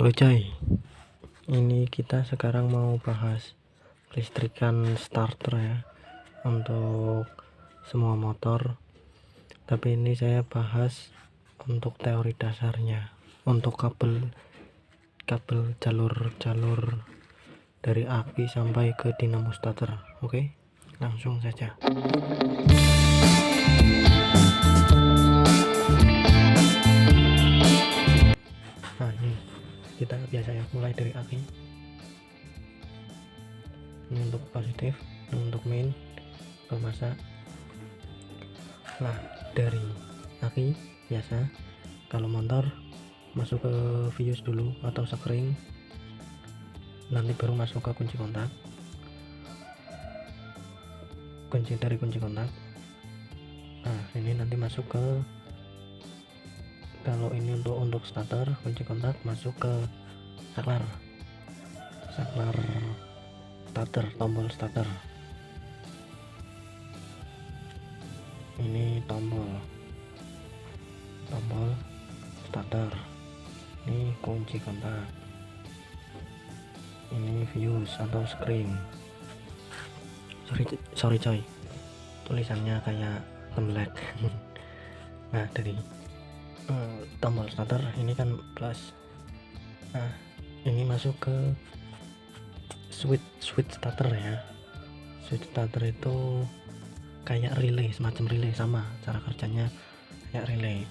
Halo coy, ini kita sekarang mau bahas listrikan starter ya untuk semua motor. Tapi ini saya bahas untuk teori dasarnya, untuk kabel jalur dari aki sampai ke dinamo starter. Oke, langsung saja. Nah, ini kita biasanya mulai dari aki. Ini untuk positif, ini untuk main ke masa. Nah, dari aki biasa kalau motor masuk ke fuse dulu atau sekring, nanti baru masuk ke kunci kontak. Kunci kontak. Nah, ini nanti masuk ke, kalau ini untuk starter, kunci kontak masuk ke saklar starter, tombol starter. Ini tombol starter, ini kunci kontak, ini fuse atau screen. Sorry coy, tulisannya kayak tembelak. Nah, dari tombol starter ini kan plus. Nah, ini masuk ke switch starter ya. Switch starter itu kayak relay, semacam relay, sama cara kerjanya kayak relay.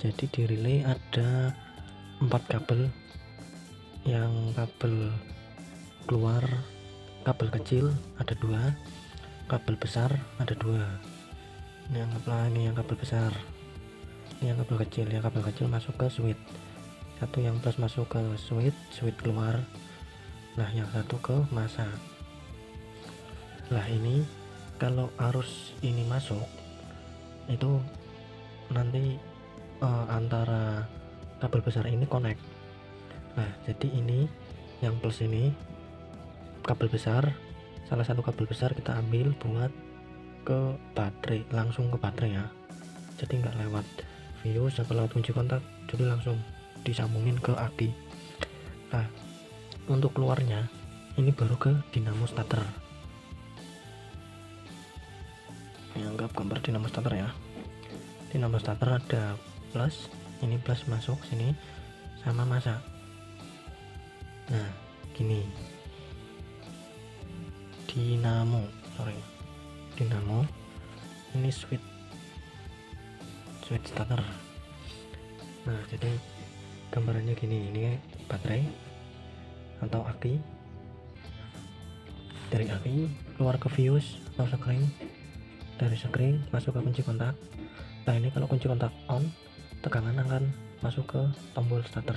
Jadi di relay ada 4 kabel. Yang kabel keluar, kabel kecil ada 2, kabel besar ada 2. Ini yang kabel besar, ini yang kabel kecil. Yang kabel kecil masuk ke switch, satu yang plus masuk ke switch keluar. Nah, yang satu ke masa. Lah, ini kalau arus ini masuk itu nanti antara kabel besar ini connect. Nah, jadi ini yang plus ini kabel besar, salah satu kabel besar kita ambil buat ke baterai, langsung ke baterai ya. Jadi nggak lewat fuse atau lewat kunci kontak, jadi langsung disambungin ke aki. Nah, untuk keluarnya ini baru ke dinamo starter. Anggap gambar dinamo starter ya. Dinamo starter ada plus, ini plus masuk sini sama masa. Nah, gini, dinamo ini switch starter. Nah, jadi gambarannya gini, ini baterai atau aki. Dari aki keluar ke fuse atau sekring, dari sekring masuk ke kunci kontak. Nah, ini kalau kunci kontak on, tegangan akan masuk ke tombol starter.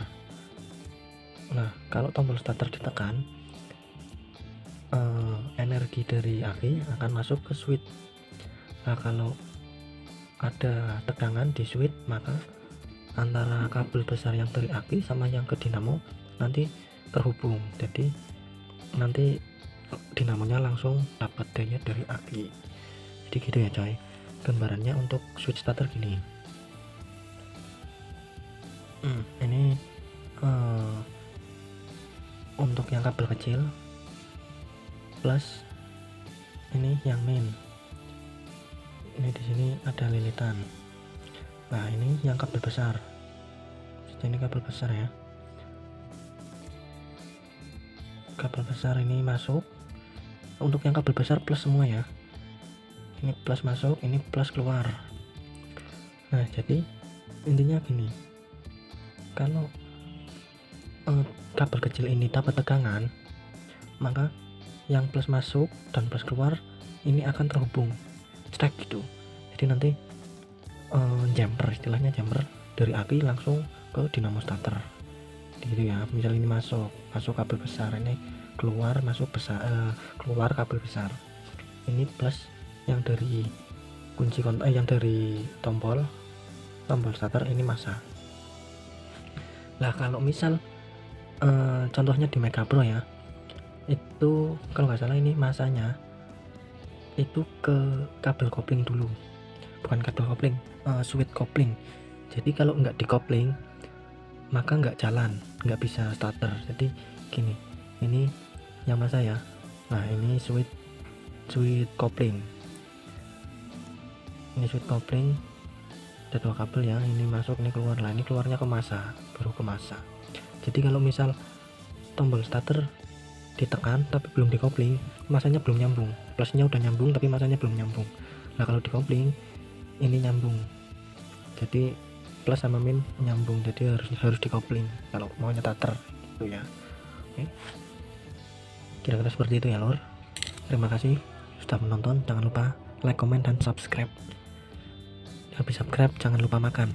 Nah, kalau tombol starter ditekan, energi dari aki akan masuk ke switch. Nah, kalau ada tegangan di switch, maka antara kabel besar yang dari aki sama yang ke dinamo nanti terhubung. Jadi nanti dinamonya langsung dapat daya dari aki. Jadi gitu ya coy, gambarannya untuk switch starter gini. Ini untuk yang kabel kecil plus, ini yang main. Ini di sini ada lilitan. Nah, ini yang kabel besar. Ini kabel besar ya. Kabel besar ini masuk. Untuk yang kabel besar plus semua ya. Ini plus masuk, ini plus keluar. Nah, jadi intinya gini. Kalau kabel kecil ini dapat tegangan, maka yang plus masuk dan plus keluar ini akan terhubung strike gitu. Jadi nanti istilahnya jumper dari aki langsung ke dinamo starter gitu ya. Misal ini masuk kabel besar, ini keluar keluar kabel besar, ini plus yang dari kunci kontak, yang dari tombol starter ini masa. Lah, kalau misal contohnya di Mega Pro ya, itu kalau nggak salah ini masanya itu ke kabel kopling dulu, bukan kabel kopling, switch kopling. Jadi kalau nggak di kopling, maka nggak jalan, nggak bisa starter. Jadi gini, ini Yamaha ya. Nah ini switch coupling, ini switch coupling, ada 2 kabel ya, ini masuk ini keluar. Lah ini keluarnya ke masa, baru ke masa. Jadi kalau misal tombol starter ditekan tapi belum dikopling, masanya belum nyambung. Plusnya udah nyambung tapi masanya belum nyambung. Nah kalau dikopling ini nyambung, jadi plus sama min nyambung, jadi harus dikopling kalau maunya starter gitu ya. Oke, kira-kira seperti itu ya lor. Terima kasih sudah menonton, jangan lupa like, comment, dan subscribe. Habis subscribe jangan lupa makan.